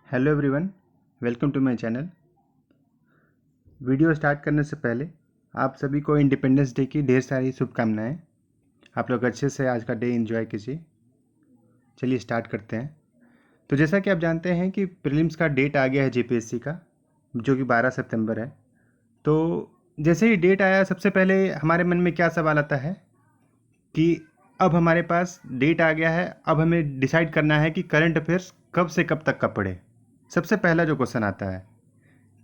Hello everyone, welcome to my channel. Video start करने से पहले आप सभी को इंडिपेंडेंस डे की ढेर सारी शुभकामनाएं। आप लोग अच्छे से आज का डे एंजॉय कीजिए। चलिए स्टार्ट करते हैं। तो जैसा कि आप जानते हैं कि प्रीलिम्स का डेट आ गया है जीपीएससी का, जो कि 12 सितंबर है। तो जैसे ही डेट आया, सबसे पहले हमारे मन में क्या सवाल आता है कि अब हमारे पास डेट आ गया है, अब हमें डिसाइड करना है कि करंट अफेयर्स कब से कब तक का पढ़े। सबसे पहला जो क्वेश्चन आता है,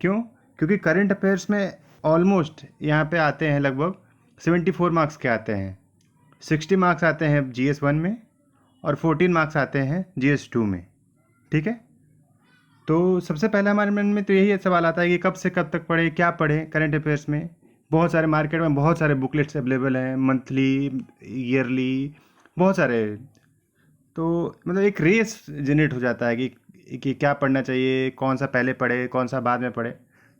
क्यों? क्योंकि करंट अफेयर्स में ऑलमोस्ट यहाँ पे आते हैं लगभग 74 मार्क्स के आते हैं। 60 मार्क्स आते हैं GS1 में और 14 मार्क्स आते हैं GS2 में। ठीक है, तो सबसे पहले हमारे मन में तो यही सवाल आता है कि कब से कब तक पढ़े, क्या पढ़े करंट अफेयर्स में। बहुत सारे मार्केट में बहुत सारे बुकलेट्स अवेलेबल हैं, मंथली, ईयरली, बहुत सारे। तो मतलब एक रेस जनरेट हो जाता है कि क्या पढ़ना चाहिए, कौन सा पहले पढ़े, कौन सा बाद में पढ़े।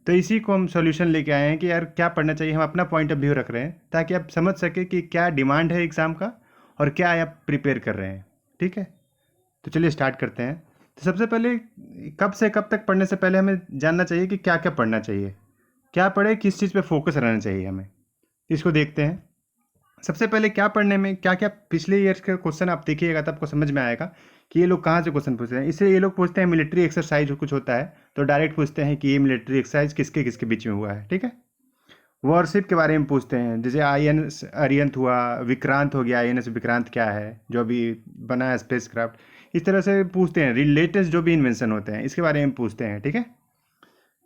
तो इसी को हम सॉल्यूशन लेके आए हैं कि यार क्या पढ़ना चाहिए। हम अपना पॉइंट ऑफ व्यू रख रहे हैं ताकि आप समझ सके कि क्या डिमांड है एग्ज़ाम का और क्या आप प्रिपेयर कर रहे हैं। ठीक है, तो चलिए स्टार्ट करते हैं। तो सबसे पहले कब से कब तक पढ़ने से पहले हमें जानना चाहिए कि क्या क्या पढ़ना चाहिए, क्या पढ़े, किस चीज़ पे फोकस रहना चाहिए हमें। इसको देखते हैं। सबसे पहले क्या पढ़ने में क्या क्या पिछले ईयर्स के क्वेश्चन आप देखिएगा तो आपको समझ में आएगा कि ये लोग कहाँ से क्वेश्चन पूछ रहे हैं। इससे ये लोग पूछते हैं मिलिट्री एक्सरसाइज कुछ होता है तो डायरेक्ट पूछते हैं कि ये मिलिट्री एक्सरसाइज किसके किसके बीच में हुआ है। ठीक है, वॉरशिप के बारे में पूछते हैं, जैसे INS अरिहंत हुआ, विक्रांत हो गया। INS विक्रांत क्या है जो अभी बना है स्पेस क्राफ्ट। इस तरह से पूछते हैं। लेटेस्ट जो भी इन्वेंशन होते हैं इसके बारे में पूछते हैं। ठीक है,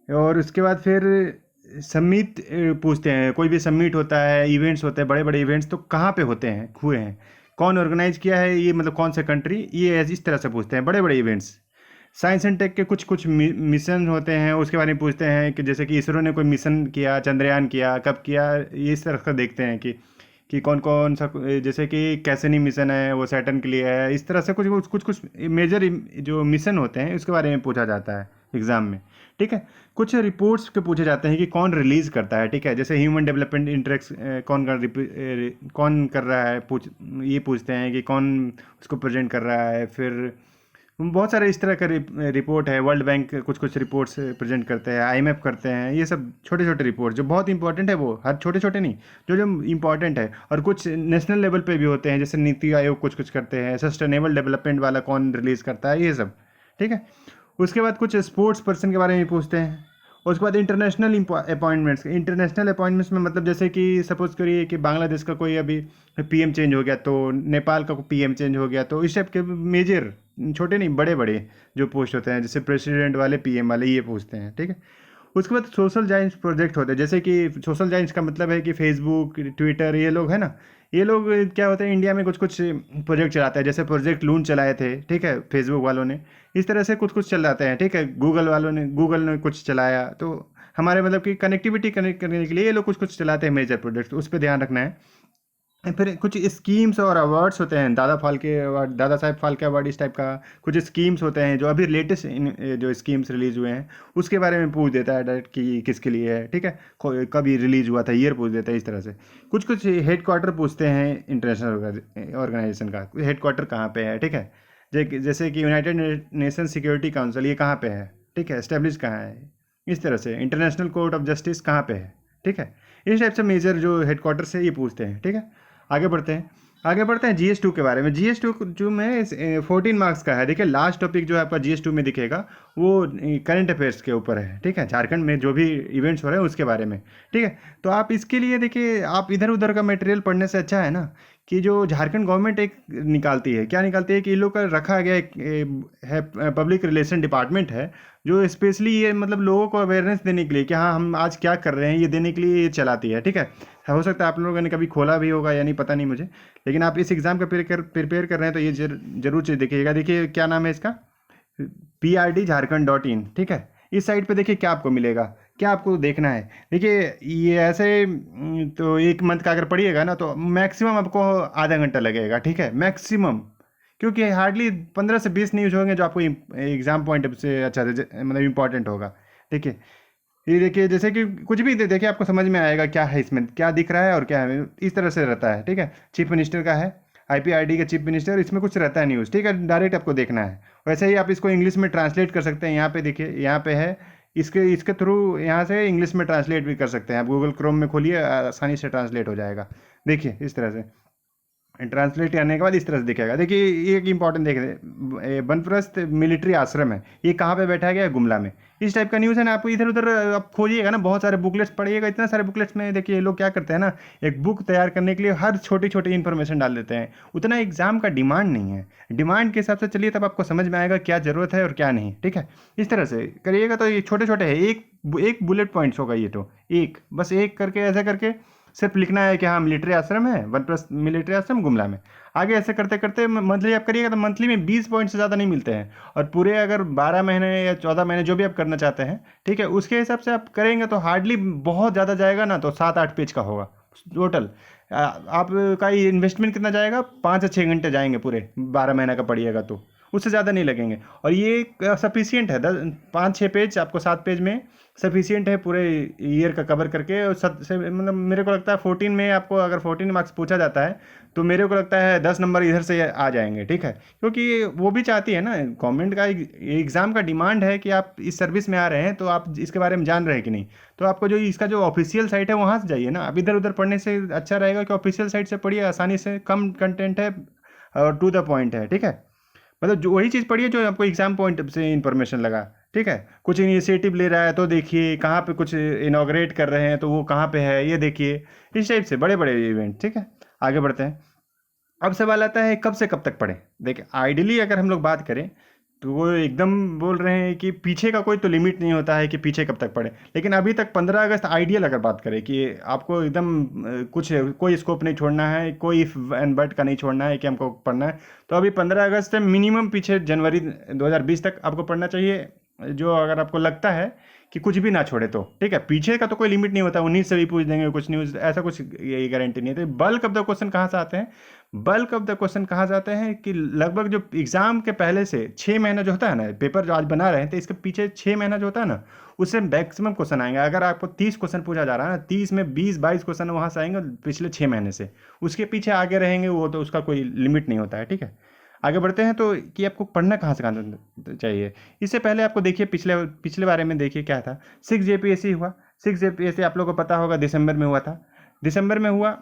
और उसके बाद फिर समिट पूछते हैं। कोई भी समिट होता है, इवेंट्स होते हैं, बड़े बड़े इवेंट्स तो कहाँ पे होते हैं, हुए हैं, कौन ऑर्गेनाइज किया है, ये मतलब कौन सा कंट्री, ये इस तरह से पूछते हैं बड़े बड़े इवेंट्स। साइंस एंड टेक के कुछ कुछ मिशन होते हैं, उसके बारे में पूछते हैं कि जैसे कि इसरो ने कोई मिशन किया, चंद्रयान किया, कब किया, ये इस तरह से देखते हैं कि कौन कौन सा, जैसे कि कैसेनी मिशन है वो सैटर्न के लिए है। इस तरह से कुछ कुछ कुछ कुछ मेजर जो मिशन होते हैं उसके बारे में पूछा जाता है एग्ज़ाम में। ठीक है, कुछ रिपोर्ट्स के पूछे जाते हैं कि कौन रिलीज़ करता है। ठीक है, जैसे ह्यूमन डेवलपमेंट इंडेक्स कौन कर रहा है, ये पूछते हैं कि कौन उसको प्रेजेंट कर रहा है। फिर बहुत सारे इस तरह का रिपोर्ट है। वर्ल्ड बैंक कुछ कुछ रिपोर्ट्स प्रेजेंट करते हैं, IMF करते हैं। ये सब छोटे छोटे रिपोर्ट जो बहुत इंपॉर्टेंट है, वो हर छोटे छोटे नहीं, जो जो इंपॉर्टेंट है। और कुछ नेशनल लेवल पे भी होते हैं, जैसे नीति आयोग कुछ कुछ करते हैं, सस्टेनेबल डेवलपमेंट वाला कौन रिलीज़ करता है, ये सब। ठीक है, उसके बाद कुछ स्पोर्ट्स पर्सन के बारे में पूछते हैं। उसके बाद इंटरनेशनल अपॉइंटमेंट्स। इंटरनेशनल अपॉइंटमेंट्स में मतलब जैसे कि सपोज करिए कि बांग्लादेश का कोई अभी PM चेंज हो गया, तो नेपाल का PM चेंज हो गया, तो इस टाइप के मेजर, छोटे नहीं बड़े बड़े जो पोस्ट होते हैं, जैसे प्रेसिडेंट वाले, PM वाले, ये पूछते हैं। ठीक है, उसके बाद सोशल जाइंट्स प्रोजेक्ट होते हैं। जैसे कि सोशल जाइंट्स का मतलब है कि फेसबुक, ट्विटर, ये लोग है ना, ये लोग क्या होता है, इंडिया में कुछ कुछ प्रोजेक्ट चलाते हैं। जैसे प्रोजेक्ट लून चलाए थे, ठीक है, फेसबुक वालों ने। इस तरह से कुछ कुछ चलाते हैं। ठीक है, गूगल ने कुछ चलाया। तो हमारे मतलब कि कनेक्टिविटी कनेक्ट करने के लिए ये लोग कुछ कुछ चलाते हैं मेजर प्रोजेक्ट, उस पर ध्यान रखना है। फिर कुछ स्कीम्स और अवार्ड्स होते हैं, दादा फाल्के अवार्ड, दादा साहेब फाल्के अवार्ड, इस टाइप का कुछ स्कीम्स होते हैं जो अभी लेटेस्ट जो स्कीम्स रिलीज हुए हैं उसके बारे में पूछ देता है डायरेक्ट कि किसके लिए है। ठीक है, कभी रिलीज हुआ था, ईयर पूछ देता है। इस तरह से कुछ कुछ हेड क्वार्टर पूछते हैं इंटरनेशनल ऑर्गेनाइजेशन का, हेड क्वार्टर कहाँ पे है। ठीक है, जैसे कि यूनाइटेड नेशन सिक्योरिटी काउंसिल, ये कहाँ पे है। ठीक है, एस्टेब्लिश कहाँ है। इस तरह से इंटरनेशनल कोर्ट ऑफ जस्टिस कहाँ पे है। ठीक है, इस टाइप से मेजर जो हेड क्वार्टर से ये पूछते हैं। ठीक है, आगे बढ़ते हैं GS2 के बारे में। GS2 जो में 14 मार्क्स का है। देखिए, लास्ट टॉपिक जो है आपका GS2 में दिखेगा वो करंट अफेयर्स के ऊपर है। ठीक है, झारखंड में जो भी इवेंट्स हो रहे हैं उसके बारे में। ठीक है, तो आप इसके लिए देखिए, आप इधर उधर का मटेरियल पढ़ने से अच्छा है ना कि जो झारखंड गवर्नमेंट एक निकालती है, क्या निकालती है कि ये लोग का रखा गया एक है, पब्लिक रिलेशन डिपार्टमेंट है, जो स्पेशली ये मतलब लोगों को अवेयरनेस देने के लिए कि हाँ हम आज क्या कर रहे हैं, ये देने के लिए ये चलाती है। ठीक है, हो सकता है आप लोगों ने कभी खोला भी होगा या नहीं, पता नहीं मुझे, लेकिन आप इस एग्ज़ाम का प्रिपेयर कर रहे हैं तो ये जरूर चीज़ देखिएगा। देखिए क्या नाम है इसका, PRD-Jharkhand.in। ठीक है, इस साइट पे देखिए क्या आपको मिलेगा, क्या आपको देखना है। देखिए ये ऐसे तो एक मंथ का अगर पढ़िएगा ना तो मैक्सिमम आपको आधा घंटा लगेगा। ठीक है, मैक्सिमम, क्योंकि हार्डली 15 से 20 न्यूज़ होंगे जो आपको एग्जाम पॉइंट से अच्छा मतलब इंपॉर्टेंट होगा। देखिए, ये देखिए जैसे कि कुछ भी देखिए आपको समझ में आएगा क्या है इसमें, क्या दिख रहा है और क्या है, इस तरह से रहता है। ठीक है, चीफ मिनिस्टर का है, IPRD के चीफ मिनिस्टर, इसमें कुछ रहता है न्यूज़, ठीक है, डायरेक्ट आपको देखना है। वैसे ही आप इसको इंग्लिश में ट्रांसलेट कर सकते हैं, यहाँ पे देखिए, यहाँ पे है, इसके थ्रू यहाँ से इंग्लिश में ट्रांसलेट भी कर सकते हैं आप। गूगल क्रोम में खोलिए, आसानी से ट्रांसलेट हो जाएगा। देखिए इस तरह से ट्रांसलेट करने के बाद इस तरह से दिखेगा। देखिए ये एक इंपॉर्टेंट देख, बनप्रस्थ मिलिट्री आश्रम है, ये कहाँ पे बैठा गया है, गुमला में। इस टाइप का न्यूज़ है ना, आपको इधर उधर आप खोजिएगा ना, बहुत सारे बुकलेट्स पढ़िएगा, इतने सारे बुकलेट्स में देखिए ये लोग क्या करते हैं ना, एक बुक तैयार करने के लिए हर छोटी छोटी इन्फॉर्मेशन डाल देते हैं। उतना एग्जाम का डिमांड नहीं है, डिमांड के हिसाब से चलिए तब आपको समझ में आएगा क्या ज़रूरत है और क्या नहीं, ठीक है। इस तरह से करिएगा तो ये छोटे छोटे है, एक बुलेट पॉइंट्स होगा ये, तो एक बस एक करके ऐसे करके सिर्फ लिखना है कि हाँ मिलिट्री आश्रम है, वनप्लस मिलिट्री आश्रम गुमला में। आगे ऐसे करते करते मंथली आप करिएगा तो मंथली में 20 पॉइंट से ज़्यादा नहीं मिलते हैं, और पूरे अगर 12 महीने या 14 महीने जो भी आप करना चाहते हैं, ठीक है, उसके हिसाब से आप करेंगे तो हार्डली बहुत ज़्यादा जाएगा ना तो 7-8 पेज का होगा टोटल। आपका ये इन्वेस्टमेंट कितना जाएगा, 5 से 6 घंटे जाएंगे पूरे 12 महीने का पढ़िएगा तो, उससे ज़्यादा नहीं लगेंगे। और ये सफिशियंट है, 5-6 पेज आपको 7 पेज में सफिशियंट है पूरे ईयर का कवर करके। और मतलब मेरे को लगता है 14 में आपको अगर 14 मार्क्स पूछा जाता है तो मेरे को लगता है 10 नंबर इधर से आ जाएंगे, ठीक है, क्योंकि वो भी चाहती है ना, गवर्नमेंट का एग्ज़ाम का डिमांड है कि आप इस सर्विस में आ रहे हैं तो आप इसके बारे में जान रहे हैं कि नहीं। तो आपको जो इसका जो ऑफिशियल साइट है वहाँ से जाइए ना, आप इधर उधर पढ़ने से अच्छा रहेगा कि ऑफिशियल साइट से पढ़िए, आसानी से, कम कंटेंट है और टू द पॉइंट है, ठीक है। मतलब जो वही चीज़ पढ़िए जो आपको एग्जाम पॉइंट से इंफॉर्मेशन लगा, ठीक है। कुछ इनिशिएटिव ले रहा है तो देखिए, कहाँ पे कुछ इनॉग्रेट कर रहे हैं तो वो कहाँ पे है ये देखिए, इस टाइप से बड़े बड़े इवेंट, ठीक है। आगे बढ़ते हैं। अब सवाल आता है कब से कब तक पढ़ें। देखिए आइडियली अगर हम लोग बात करें तो वो एकदम बोल रहे हैं कि पीछे का कोई तो लिमिट नहीं होता है कि पीछे कब तक पढ़ें, लेकिन अभी तक 15 अगस्त आइडियल अगर बात करें कि आपको एकदम कुछ कोई स्कोप नहीं छोड़ना है, कोई इफ एंड बट का नहीं छोड़ना है कि हमको पढ़ना है, तो अभी 15 अगस्त से मिनिमम पीछे जनवरी 2020 तक आपको पढ़ना चाहिए। जो अगर आपको लगता है कि कुछ भी ना छोड़े तो, ठीक है, पीछे का तो कोई लिमिट नहीं होता, 19 से भी पूछ देंगे कुछ न्यूज़, ऐसा कुछ ये गारंटी नहीं है। तो बल्क ऑफ द क्वेश्चन कहाँ से आते हैं, बल्क ऑफ द क्वेश्चन कहाँ से आते हैं कि लगभग जो एग्जाम के पहले से 6 महीना जो होता है ना, पेपर जो आज बना रहे हैं तो इसके पीछे 6 महीना जो होता है ना, उससे मैक्सिमम क्वेश्चन आएंगे। अगर आपको 30 क्वेश्चन पूछा जा रहा है ना, 30 में 20-22 क्वेश्चन वहाँ से आएंगे पिछले 6 महीने से, उसके पीछे आगे रहेंगे वो तो उसका कोई लिमिट नहीं होता है, ठीक है। आगे बढ़ते हैं तो कि आपको पढ़ना कहाँ से कहाँ चाहिए। इससे पहले आपको देखिए पिछले पिछले बारे में देखिए क्या था। 6 JPSC हुआ, 6 JPSC आप लोगों को पता होगा दिसंबर में हुआ था, दिसंबर में हुआ,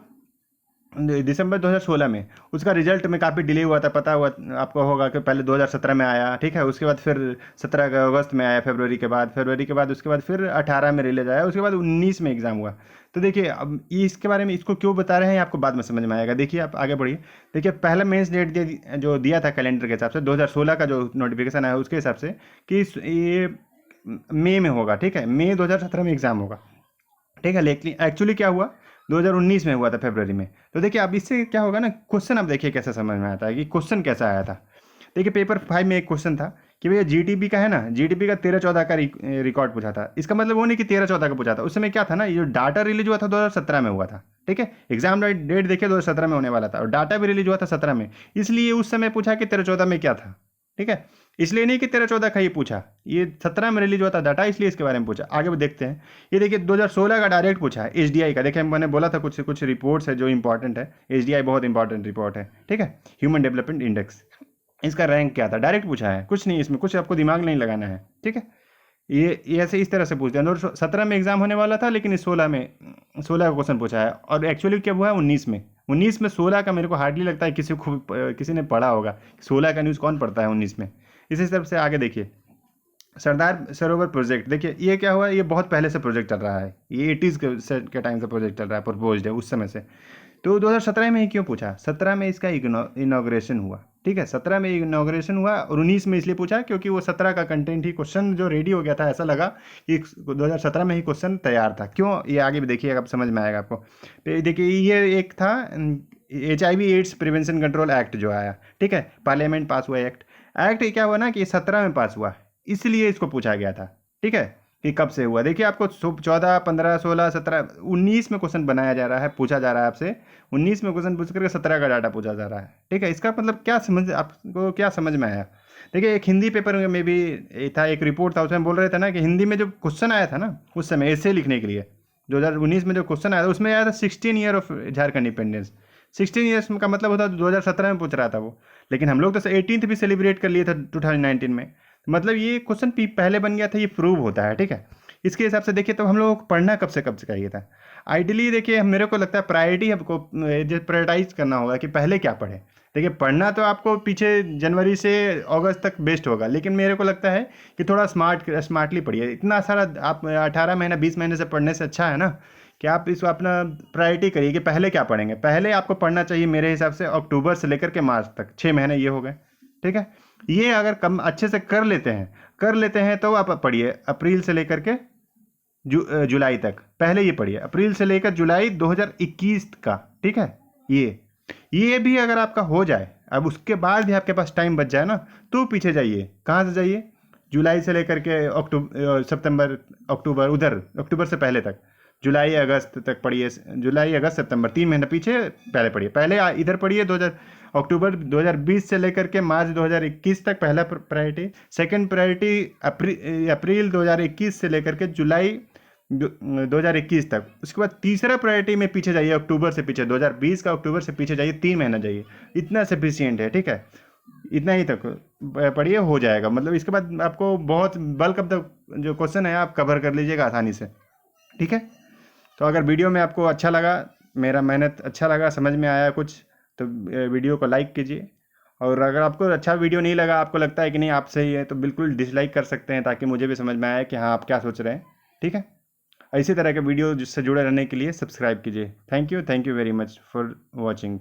दिसंबर 2016 में। उसका रिजल्ट में काफ़ी डिले हुआ था, पता हुआ आपको होगा कि पहले 2017 में आया, ठीक है, उसके बाद फिर 17 अगस्त में आया, फरवरी के बाद उसके बाद फिर 18 में रिलीज आया, उसके बाद 19 में एग्ज़ाम हुआ। तो देखिए अब ये इसके बारे में इसको क्यों बता रहे हैं आपको बाद में समझ में आएगा। देखिए आप आगे बढ़िए। देखिए पहला मेंस डेट जो दिया था कैलेंडर के हिसाब से 2016 का जो नोटिफिकेशन आया उसके हिसाब से कि ये मई में होगा, ठीक है, मई 2017 में एग्ज़ाम होगा, ठीक है। लेकिन एक्चुअली क्या हुआ, 2019 में हुआ था फरवरी में। तो देखिए अब इससे क्या होगा ना, क्वेश्चन अब देखिए कैसे समझ में आता है कि क्वेश्चन कैसा आया था। देखिए पेपर 5 में एक क्वेश्चन था कि भैया जीडीपी का है ना, जीडीपी का 13-14 का रिकॉर्ड पूछा था। इसका मतलब वो नहीं कि 13-14 का पूछा था, उस समय क्या था ना, ये जो डाटा रिलीज हुआ था 2017 में हुआ था, ठीक है। एग्जाम डेट देखिए 2017 में होने वाला था और डाटा भी रिलीज हुआ था 17 में, इसलिए उस समय पूछा कि 13-14 में क्या था, ठीक है। इसलिए नहीं कि 13-14 का ये पूछा, ये 17 में रिलीज हुआ था डाटा, इसलिए इसके बारे में पूछा। आगे भी देखते हैं। ये देखिए 2016 का डायरेक्ट पूछा है एचडीआई का। देखिए मैंने बोला था कुछ रिपोर्ट्स है जो इंपॉर्टेंट है, एचडीआई बहुत इंपॉर्टेंट रिपोर्ट है, ठीक है, ह्यूमन डेवलपमेंट इंडेक्स। इसका रैंक क्या था, डायरेक्ट पूछा है, कुछ नहीं, इसमें कुछ आपको दिमाग नहीं लगाना है, ठीक है। ये ऐसे इस तरह से पूछते हैं। 17 में एग्जाम होने वाला था लेकिन इस 16 का क्वेश्चन पूछा है। और एक्चुअली क्या हुआ है 19 में 16 का मेरे को हार्डली लगता है किसी ने पढ़ा होगा। 16 का न्यूज़ कौन पढ़ता है 19 में। इसी तरफ से आगे देखिए सरदार सरोवर प्रोजेक्ट। देखिए ये क्या हुआ, ये बहुत पहले से प्रोजेक्ट चल रहा है, ये 80s के टाइम से प्रोजेक्ट चल रहा है, प्रपोज्ड है उस समय से। तो 2017 में ही क्यों पूछा, 17 में इसका इनॉग्रेशन हुआ, ठीक है, 17 में इनॉग्रेशन हुआ और 19 में इसलिए पूछा क्योंकि वो 17 का कंटेंट ही क्वेश्चन जो रेडी हो गया था, ऐसा लगा कि 2017 में ही क्वेश्चन तैयार था। क्यों, ये आगे भी देखिएगा, अब समझ में आएगा आपको। देखिए ये एक था HIV AIDS prevention control act जो आया, ठीक है, पार्लियामेंट पास हुआ एक्ट क्या हुआ ना कि 17 में पास हुआ, इसलिए इसको पूछा गया था, ठीक है, कि कब से हुआ। देखिए आपको 14, 15, 16, 17, 19 में क्वेश्चन बनाया जा रहा है, पूछा जा रहा है आपसे, 19 में क्वेश्चन पूछ करके 17 का डाटा पूछा जा रहा है, ठीक है। इसका मतलब क्या आपको क्या समझ में आया। देखिए एक हिंदी पेपर में भी था, एक रिपोर्ट था, उसमें बोल रहे थे ना कि हिंदी में जो क्वेश्चन आया था ना उस समय ऐसे लिखने के लिए 2019 में जो क्वेश्चन आया था उसमें आया था 16 year of Jharkhand independence. 16 years का मतलब होता है 2017 में पूछ रहा था वो, लेकिन हम लोग तो 18th भी सेलिब्रेट कर लिए थे 2019 में। मतलब ये क्वेश्चन पहले बन गया था, ये प्रूव होता है, ठीक है। इसके हिसाब से देखिए तो हम लोगों को पढ़ना कब से चाहिए था। आइडियली देखिए मेरे को लगता है प्रायोरिटी हमको प्रायोरिटाइज करना होगा कि पहले क्या पढ़ें। देखिए पढ़ना तो आपको पीछे जनवरी से अगस्त तक बेस्ट होगा, लेकिन मेरे को लगता है कि थोड़ा स्मार्टली पढ़िए। इतना सारा आप 18 महीना 20 महीने से पढ़ने से अच्छा है ना कि आप इसको अपना प्रायोरिटी करिए कि पहले क्या पढ़ेंगे। पहले आपको पढ़ना चाहिए मेरे हिसाब से अक्टूबर से लेकर के मार्च तक, 6 महीने ये हो गए, ठीक है। ये अगर कम अच्छे से कर लेते हैं तो आप पढ़िए अप्रैल से लेकर के जुलाई तक। पहले ये पढ़िए अप्रैल से लेकर जुलाई 2021 का, ठीक है। ये भी अगर आपका हो जाए, अब उसके बाद भी आपके पास टाइम बच जाए ना, तो पीछे जाइए। कहाँ से जाइए? जुलाई से लेकर के सितंबर अक्टूबर, उधर अक्टूबर से पहले तक, जुलाई अगस्त तक पढ़िए। जुलाई अगस्त सितंबर 3 महीने पीछे पहले पढ़िए। पहले इधर पढ़िए 2000 अक्टूबर 2020 से लेकर के मार्च 2021 तक पहला प्रायोरिटी। सेकंड प्रायोरिटी अप्रैल 2021 से लेकर के जुलाई 2021 तक। उसके बाद तीसरा प्रायोरिटी में पीछे जाइए, अक्टूबर से पीछे 2020 का अक्टूबर से पीछे जाइए, 3 महीना जाइए। इतना सफिशियंट है, ठीक है। इतना ही तक पढ़िए, हो जाएगा। मतलब इसके बाद आपको बहुत बल्क ऑफ द जो क्वेश्चन है आप कवर कर लीजिएगा आसानी से, ठीक है। तो अगर वीडियो में आपको अच्छा लगा, मेरा मेहनत अच्छा लगा, समझ में आया कुछ, तो वीडियो को लाइक कीजिए। और अगर आपको अच्छा वीडियो नहीं लगा, आपको लगता है कि नहीं आप सही है, तो बिल्कुल डिसलाइक कर सकते हैं, ताकि मुझे भी समझ में आए कि हाँ आप क्या सोच रहे हैं, ठीक है। इसी तरह के वीडियो जिससे जुड़े रहने के लिए सब्सक्राइब कीजिए। Thank you very much for watching.